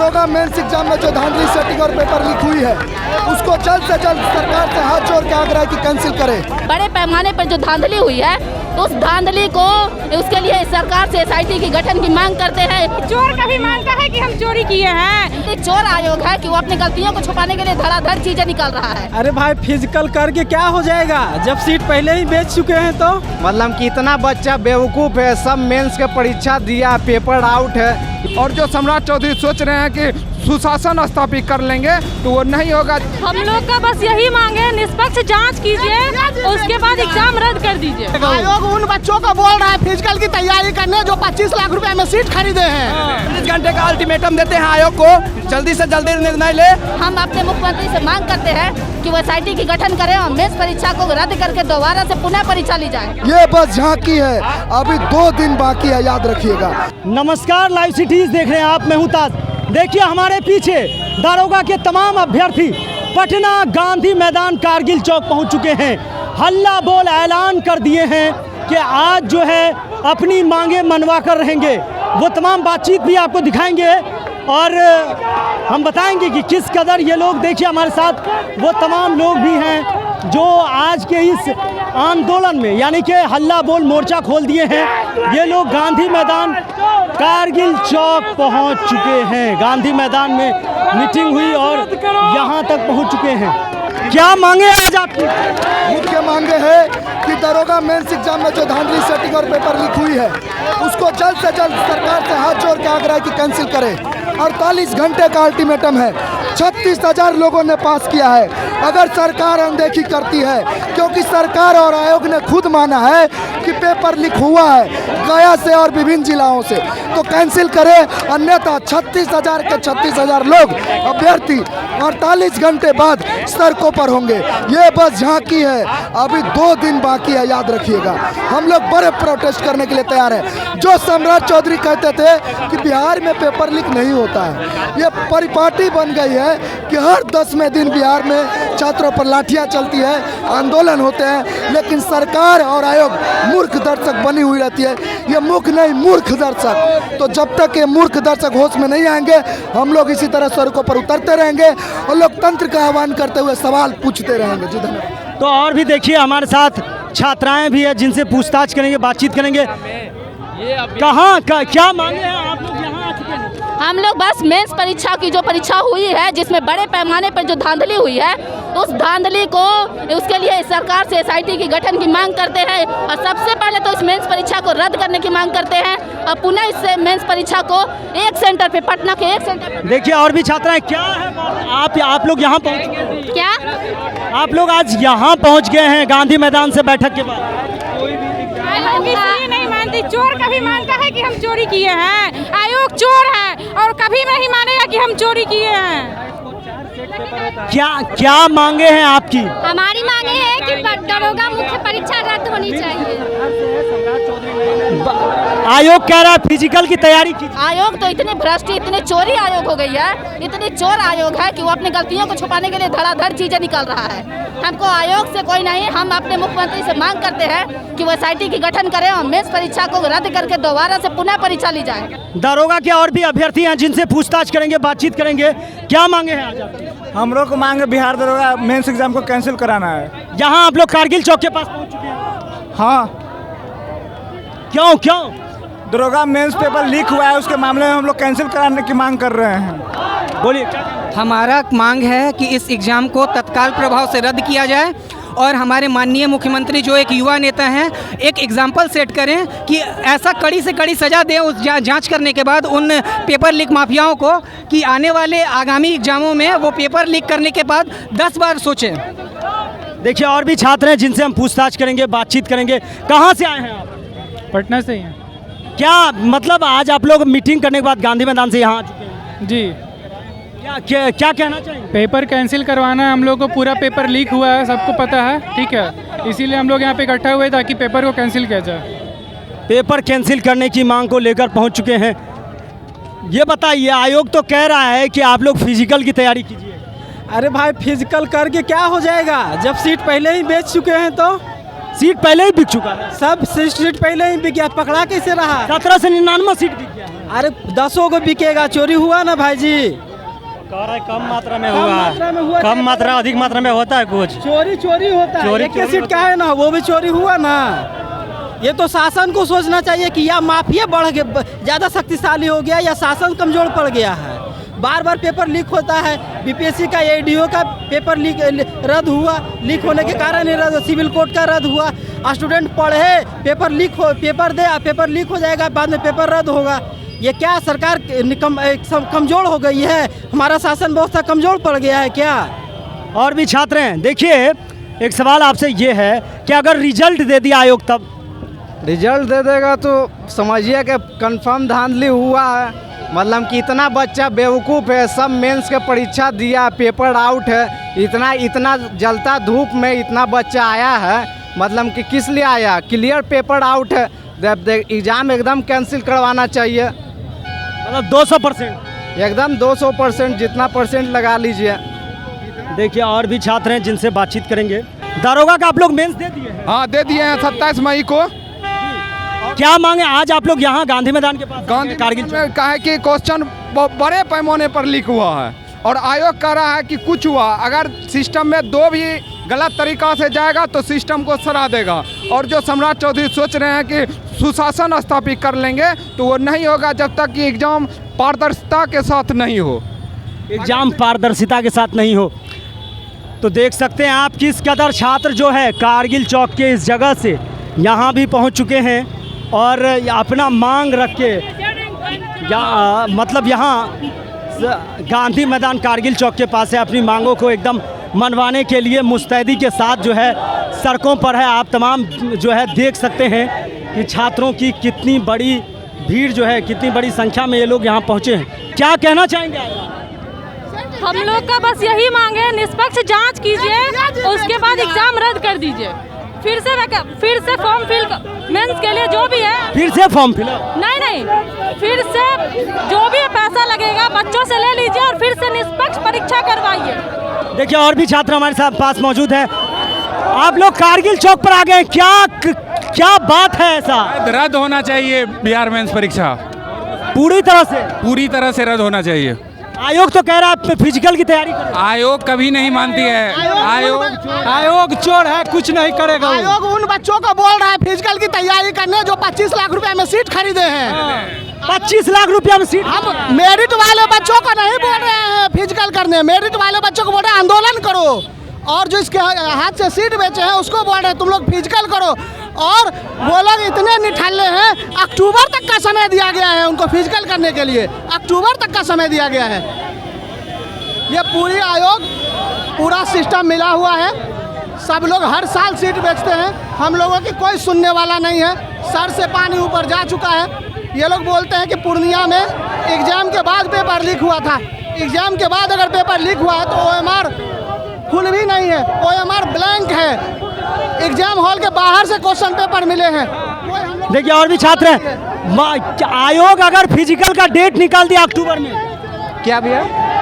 दरोगा mains exam में जो धांधली सेटिंग और पेपर लीक हुई है उसको जल्द से जल्द सरकार से हाथ जोड़ के आग्रह की कैंसिल करे। बड़े पैमाने पर जो धांधली हुई है तो उस धांधली को उसके लिए सरकार से SIT की गठन की मांग करते हैं। चोर कभी मानता है कि हम चोरी किए हैं। चोर आयोग है कि वो अपनी गलतियों को छुपाने के लिए धड़ाधड़ चीजें निकाल रहा है। अरे भाई फिजिकल करके क्या हो जाएगा जब सीट पहले ही बेच चुके हैं तो। मतलब कि इतना बच्चा बेवकूफ़ है, सब मेंस के परीक्षा दिया, पेपर आउट है। और जो सम्राट चौधरी सोच रहे हैं कि सुशासन स्थापित कर लेंगे तो वो नहीं होगा। हम लोग का बस यही मांग है, निष्पक्ष जांच कीजिए, उसके बाद एग्जाम रद्द कर दीजिए। आयोग उन बच्चों को बोल रहा है फिजिकल की तैयारी करने जो 25 लाख रुपए में सीट खरीदे हैं। 30 घंटे का अल्टीमेटम देते हैं आयोग को, जल्दी से जल्दी निर्णय ले। हम अपने मुख्यमंत्री से मांग करते हैं कि वो SIT की गठन करें और मेंस परीक्षा को रद्द करके दोबारा से पुनः परीक्षा ली जाए। ये बस झांकी है, अभी 2 दिन बाकी है, याद रखिएगा। नमस्कार, लाइव सिटीज देख रहे हैं आप, मैं हूं ताज। देखिए हमारे पीछे दारोगा के तमाम अभ्यर्थी पटना गांधी मैदान कारगिल चौक पहुंच चुके हैं। हल्ला बोल ऐलान कर दिए हैं कि आज जो है अपनी मांगे मनवा कर रहेंगे। वो तमाम बातचीत भी आपको दिखाएंगे और हम बताएंगे कि किस कदर ये लोग, देखिए हमारे साथ वो तमाम लोग भी हैं जो आज के इस आंदोलन में यानी कि हल्ला बोल मोर्चा खोल दिए हैं। ये लोग गांधी मैदान कारगिल चौक पहुंच चुके हैं। गांधी मैदान में मीटिंग हुई और यहां तक पहुंच चुके हैं। क्या मांगे आज आपकी? मुख्य मांगे है कि दरोगा मेंस एग्जाम में जो धांधली सेटिंग और पेपर लीक हुई है उसको जल्द से जल्द सरकार से हाथ जोड़ के आग्रह की कैंसिल करे। 48 घंटे का अल्टीमेटम है, 36,000 लोगों ने पास किया है। अगर सरकार अनदेखी करती है, क्योंकि सरकार और आयोग ने खुद माना है कि पेपर लीक हुआ है गया से और विभिन्न जिलाओं से, तो कैंसिल करे, अन्यथा 36,000 के 36,000 लोग अभ्यर्थी 48 घंटे बाद सड़कों पर होंगे। ये बस झांकी है, अभी 2 दिन बाकी है, याद रखिएगा। हम लोग बड़े प्रोटेस्ट करने के लिए तैयार हैं। जो सम्राट चौधरी कहते थे कि बिहार में पेपर लीक नहीं होता है, ये परिपाटी बन गई है कि हर 10वें दिन बिहार में छात्रों पर लाठियां चलती है, आंदोलन होते हैं, लेकिन सरकार और आयोग मूर्ख दर्शक बनी हुई रहती है। ये मूर्ख नहीं, मूर्ख दर्शक। तो जब तक ये मूर्ख दर्शक होश में नहीं आएंगे, हम लोग इसी तरह सड़कों पर उतरते रहेंगे और लोकतंत्र का आह्वान करते हुए सवाल पूछते रहेंगे। जी धन्यवाद। तो और भी देखिए हमारे साथ छात्राएं भी है जिनसे पूछताछ करेंगे, बातचीत करेंगे। क्या मांगे हैं आप लोग? यहाँ आ चुके हैं हम लोग बस मेंस परीक्षा की जो परीक्षा हुई है जिसमें बड़े पैमाने पर जो धांधली हुई है तो उस धांधली को उसके लिए सरकार से SIT की गठन की मांग करते हैं। और सबसे पहले तो इस मेंस परीक्षा को रद्द करने की मांग करते हैं और पुनः इस मेंस परीक्षा को एक सेंटर पे, पटना के एक सेंटर पे। देखिए और भी छात्राएं, क्या है आप लोग यहाँ पहुँच गए? क्या आप लोग आज यहाँ पहुँच गए हैं गांधी मैदान से बैठक के बाद? हम इसलिए नहीं मानते, चोर कभी मानता है कि हम चोरी किए हैं। आयोग चोर है और कभी नहीं मानेगा कि हम चोरी किए हैं। क्या मांगे हैं आपकी? हमारी मांगे है कि दरोगा मुख्य परीक्षा रद्द होनी चाहिए। आयोग कह रहा है फिजिकल की तैयारी की। आयोग तो इतने भ्रष्ट, इतने चोरी आयोग हो गई है, इतनी चोर आयोग है कि वो अपनी गलतियों को छुपाने के लिए धड़ाधड़ चीजें निकाल रहा है। हमको आयोग से कोई नहीं, हम अपने मुख्यमंत्री से मांग करते हैं कि वो SIT की गठन करें और मेंस परीक्षा को रद्द करके दोबारा से पुनः परीक्षा ली जाए। दरोगा के और भी अभ्यर्थी हैं जिनसे पूछताछ करेंगे, बातचीत करेंगे। क्या मांगे हैं आज आपकी? हम लोग को मांगे बिहार दरोगा मेंस एग्जाम को कैंसिल कराना है। यहाँ आप लोग कारगिल चौक के पास पहुँच चुके हैं? हाँ। क्यों? दरोगा मेंस पेपर लीक हुआ है, उसके मामले में हम लोग कैंसिल कराने की मांग कर रहे हैं। बोलिए। हमारा मांग है कि इस एग्ज़ाम को तत्काल प्रभाव से रद्द किया जाए और हमारे माननीय मुख्यमंत्री जो एक युवा नेता हैं एक एग्जाम्पल सेट करें कि ऐसा कड़ी से कड़ी सज़ा दें उस जांच करने के बाद उन पेपर लीक माफियाओं को कि आने वाले आगामी एग्जामों में वो पेपर लीक करने के बाद 10 बार सोचें। देखिए और भी छात्र हैं जिनसे हम पूछताछ करेंगे, बातचीत करेंगे। कहाँ से आए हैं आप? पटना से ही हैं। क्या मतलब आज आप लोग मीटिंग करने के बाद गांधी मैदान से यहाँ आ चुके हैं? जी। क्या कहना चाहिए? पेपर कैंसिल करवाना है, हम लोग को पूरा पेपर लीक हुआ है, सबको पता है, ठीक है, इसीलिए हम लोग यहाँ पे इकट्ठा हुए ताकि पेपर को कैंसिल किया जाए। पेपर कैंसिल करने की मांग को लेकर पहुँच चुके हैं। ये बताइए, आयोग तो कह रहा है कि आप लोग फिजिकल की तैयारी कीजिए। अरे भाई फिजिकल करके क्या हो जाएगा जब सीट पहले ही बेच चुके हैं तो। सीट पहले ही बिक चुका है। सब सीट पहले ही बिक गया, पकड़ा कैसे रहा? 17 से 99 सीट बिक गया है। अरे 10 को बिकेगा, चोरी हुआ ना भाई जी। कह रहा है कम मात्रा में मात्रा में हुआ, कम मात्रा अधिक मात्रा में होता है कुछ। चोरी होता है। चोरी एक के सीट का है ना, वो भी चोरी हुआ ना। ये तो शासन को सोचना चाहिए कि या माफिया बढ़ गया, ज़्यादा शक्तिशाली हो गया, या शासन कमजोर पड़ गया है। बार बार पेपर लीक होता है। बीपीएससी का, एडीओ का पेपर लीक रद्द हुआ, लीक होने के कारण ही रद्द, सिविल कोर्ट का रद्द हुआ। स्टूडेंट पढ़े, पेपर लीक हो, पेपर दे, पेपर लीक हो जाएगा, बाद में पेपर रद्द होगा। ये क्या सरकार कमजोर हो गई है? हमारा शासन व्यवस्था कमजोर पड़ गया है क्या? और भी छात्र हैं। देखिए, एक सवाल आपसे ये है कि अगर रिजल्ट दे दिया आयोग तब? रिजल्ट दे देगा तो समझिए कि कंफर्म धांधली हुआ है। मतलब कि इतना बच्चा बेवकूफ़ है, सब मेंस के परीक्षा दिया, पेपर आउट है। इतना जलता धूप में इतना बच्चा आया है, मतलब कि किस लिए आया? क्लियर पेपर आउट है, एग्ज़ाम एकदम कैंसिल करवाना चाहिए। मतलब 200%? एकदम 200%, जितना परसेंट लगा लीजिए। देखिए, और भी छात्र हैं जिनसे बातचीत करेंगे। दारोगा का आप लोग मेंस दे दिए हैं? हाँ, दे दिए हैं 27 मई को। क्या मांगे आज आप लोग यहाँ गांधी मैदान के पास? गांधी कारगिल में कहा है कि क्वेश्चन बड़े पैमाने पर लीक हुआ है और आयोग कह रहा है कि कुछ हुआ। अगर सिस्टम में दो भी गलत तरीका से जाएगा तो सिस्टम को सरा देगा। और जो सम्राट चौधरी सोच रहे हैं कि सुशासन स्थापित कर लेंगे, तो वो नहीं होगा जब तक कि एग्जाम पारदर्शिता के साथ नहीं हो। एग्जाम पारदर्शिता के साथ नहीं हो। तो देख सकते हैं आप किस कदर छात्र जो है कारगिल चौक के इस जगह से यहाँ भी पहुँच चुके हैं और अपना मांग रख के मतलब यहाँ गांधी मैदान कारगिल चौक के पास है, अपनी मांगों को एकदम मनवाने के लिए मुस्तैदी के साथ जो है सड़कों पर है। आप तमाम जो है देख सकते हैं कि छात्रों की कितनी बड़ी भीड़ जो है, कितनी बड़ी संख्या में ये लोग यहाँ पहुँचे हैं। क्या कहना चाहेंगे? हम लोग का बस यही मांग है, निष्पक्ष जांच कीजिए, उसके बाद एग्जाम रद्द कर दीजिए। फिर से फॉर्म फिल मेंस के लिए जो भी है, फिर से फॉर्म फिल? नहीं, फिर से जो भी पैसा लगेगा बच्चों से ले लीजिए और फिर से निष्पक्ष परीक्षा करवाइए। देखिए, और भी छात्र हमारे साथ पास मौजूद हैं। आप लोग कारगिल चौक पर आ गए, क्या बात है? ऐसा रद्द होना चाहिए बिहार मेंस परीक्षा, पूरी तरह से रद्द होना चाहिए। आयोग तो कह रहा है फिजिकल की तैयारी करें। आयोग कभी नहीं मानती है। आयोग चोर है, कुछ नहीं करेगा। आयोग उन बच्चों को बोल रहा है फिजिकल की तैयारी करने जो 25 लाख रुपए में सीट खरीदे हैं। 25 लाख रुपया में सीट? हम मेरिट वाले बच्चों को नहीं बोल रहे हैं फिजिकल करने, मेरिट वाले बच्चों को बोल रहे हैं आंदोलन करो। और जो इसके हाथ से सीट बेचे हैं उसको बोल रहे हैं तुम लोग फिजिकल करो। और वो लोग इतने निठाले हैं, अक्टूबर तक का समय दिया गया है उनको फिजिकल करने के लिए, अक्टूबर तक का समय दिया गया है। ये पूरी आयोग, पूरा सिस्टम मिला हुआ है। सब लोग हर साल सीट बेचते हैं, हम लोगों की कोई सुनने वाला नहीं है। सर से पानी ऊपर जा चुका है। ये लोग बोलते हैं कि पूर्णिया में एग्जाम के बाद पेपर लीक हुआ था। एग्जाम के बाद अगर पेपर लीक हुआ है तो OMR फुल भी नहीं है, OMR ब्लैंक है। एग्जाम हॉल के बाहर से क्वेश्चन पेपर मिले हैं। देखिए, और भी छात्र हैं। आयोग अगर फिजिकल का डेट निकाल दिया अक्टूबर में? क्या भैया?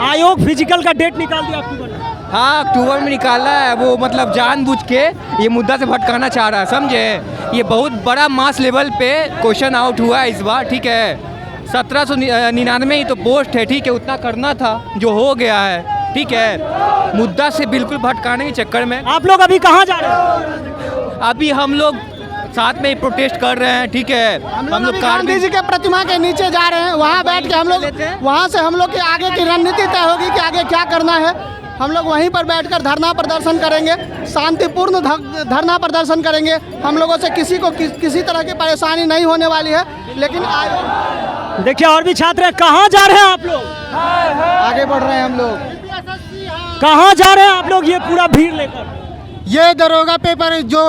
आयोग फिजिकल का डेट निकाल दिया अक्टूबर में? हाँ, अक्टूबर में निकाला है। वो मतलब जानबूझ के ये मुद्दा से भटकाना चाह रहा है, समझे? ये बहुत बड़ा मास लेवल पे क्वेश्चन आउट हुआ है इस बार, ठीक है। 1799 ही तो पोस्ट है, ठीक है, उतना करना था जो हो गया है, ठीक है। मुद्दा से बिल्कुल भटकाने के चक्कर में। आप लोग अभी कहाँ जा रहे हैं? अभी हम लोग साथ में ही प्रोटेस्ट कर रहे हैं, ठीक है। हम लोग गांधी जी के प्रतिमा के नीचे जा रहे हैं, वहाँ बैठ के हम लोग, वहाँ से हम लोग की आगे की रणनीति तय होगी कि आगे क्या करना है। हम लोग वहीं पर बैठकर धरना प्रदर्शन करेंगे, शांतिपूर्ण धरना प्रदर्शन करेंगे। हम लोगों से किसी को किसी तरह की परेशानी नहीं होने वाली है। लेकिन देखिए, और भी छात्र हैं। कहाँ जा रहे हैं आप लोग? आगे बढ़ रहे हैं हम लोग। कहाँ जा रहे हैं आप लोग ये पूरा भीड़ लेकर? ये दरोगा पेपर जो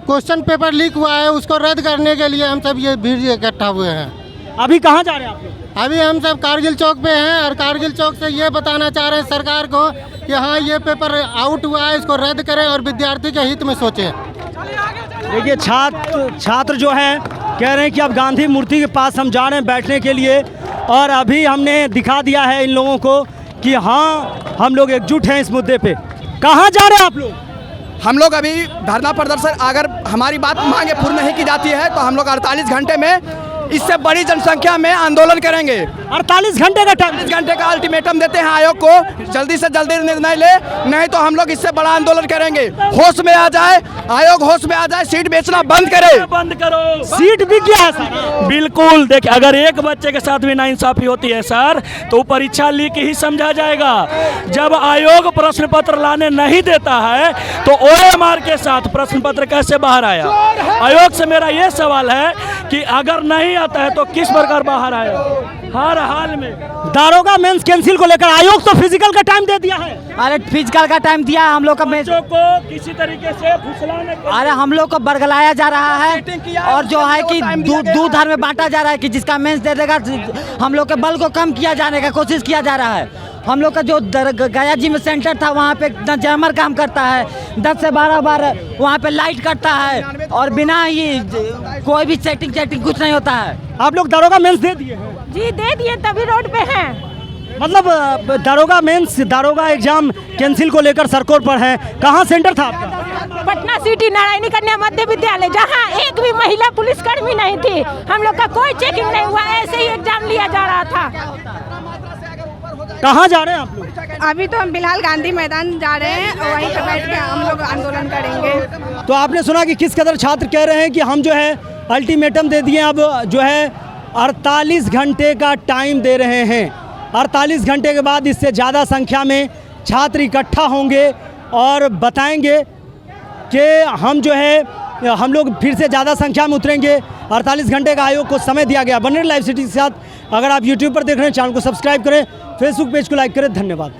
क्वेश्चन पेपर लीक हुआ है उसको रद्द करने के लिए हम सब ये भीड़ इकट्ठा हुए हैं। अभी कहाँ जा रहे हैं आप लोग? अभी हम सब कारगिल चौक पे हैं और कारगिल चौक से ये बताना चाह रहे हैं सरकार को कि हाँ, ये पेपर आउट हुआ है, इसको रद्द करें और विद्यार्थी के हित में सोचें। देखिए, छात्र जो हैं कह रहे हैं कि अब गांधी मूर्ति के पास हम जा रहे हैं बैठने के लिए, और अभी हमने दिखा दिया है इन लोगों को कि हाँ, हम लोग एकजुट हैं इस मुद्दे पे। कहाँ जा रहे हैं आप लोग? हम लोग अभी धरना प्रदर्शन, अगर हमारी बात मांगे पूर्ण नहीं की जाती है तो हम लोग 48 घंटे में इससे बड़ी जनसंख्या में आंदोलन करेंगे। 48 घंटे का टाइम, 48 घंटे का अल्टीमेटम देते हैं आयोग को, जल्दी से जल्दी निर्णय ले, नहीं तो हम लोग इससे बड़ा आंदोलन करेंगे। होश में आ जाए, आयोग होश में आ जाए, सीट बेचना बंद करे। बंद करो, सीट भी क्या है सर? बिल्कुल, देखिए अगर एक बच्चे के साथ भी नाइंसाफी होती है सर तो परीक्षा लीक ही समझा जाएगा। जब आयोग प्रश्न पत्र लाने नहीं देता है तो OMR के साथ प्रश्न पत्र कैसे बाहर आया? आयोग से मेरा ये सवाल है कि अगर नहीं आता है तो किस प्रकार बाहर आया? हर हाल में दारोगा मेंस कैंसिल को लेकर आयोग तो फिजिकल का टाइम दे दिया है। अरे फिजिकल का टाइम दिया हम लोग का बच्चों को किसी तरीके से फुसलाने, अरे हम लोग को बरगलाया जा रहा है और जो है कि दूध धार में बांटा जा रहा है कि जिसका मेंस दे देगा, हम लोग के बल को कम किया जाने का कोशिश किया जा रहा है। हम लोग का जो गया जी में सेंटर था वहाँ पे जैमर काम करता है, 10 से 12 बार वहाँ पे लाइट कटता है और बिना ही कोई भी सेटिंग कुछ नहीं होता है। आप लोग दारोगा मेंस दे दिए हैं? जी दे दिए, तभी रोड पे हैं। मतलब दारोगा एग्जाम कैंसिल को लेकर सरकोर पर है। कहाँ सेंटर था आपका? पटना सिटी नारायणी कन्या मध्य विद्यालय, जहाँ एक भी महिला पुलिसकर्मी नहीं थी। हम लोग का कोई चेकिंग नहीं हुआ, ऐसे ही एग्जाम लिया जा रहा था। कहाँ जा रहे हैं आप लोग? अभी तो हम फिलहाल गांधी मैदान जा रहे हैं और वहीं पे बैठ के हम लोग आंदोलन करेंगे। तो आपने सुना कि किस कदर छात्र कह रहे हैं कि हम जो है अल्टीमेटम दे दिए, अब जो है 48 घंटे का टाइम दे रहे हैं। 48 घंटे के बाद इससे ज़्यादा संख्या में छात्र इकट्ठा होंगे और बताएंगे कि हम जो है हम लोग फिर से ज़्यादा संख्या में उतरेंगे। 48 घंटे का आयोग को समय दिया गया। बने लाइव सिटी के साथ। अगर आप यूट्यूब पर देख रहे हैं, चैनल को सब्सक्राइब करें, फेसबुक पेज को लाइक करें। धन्यवाद।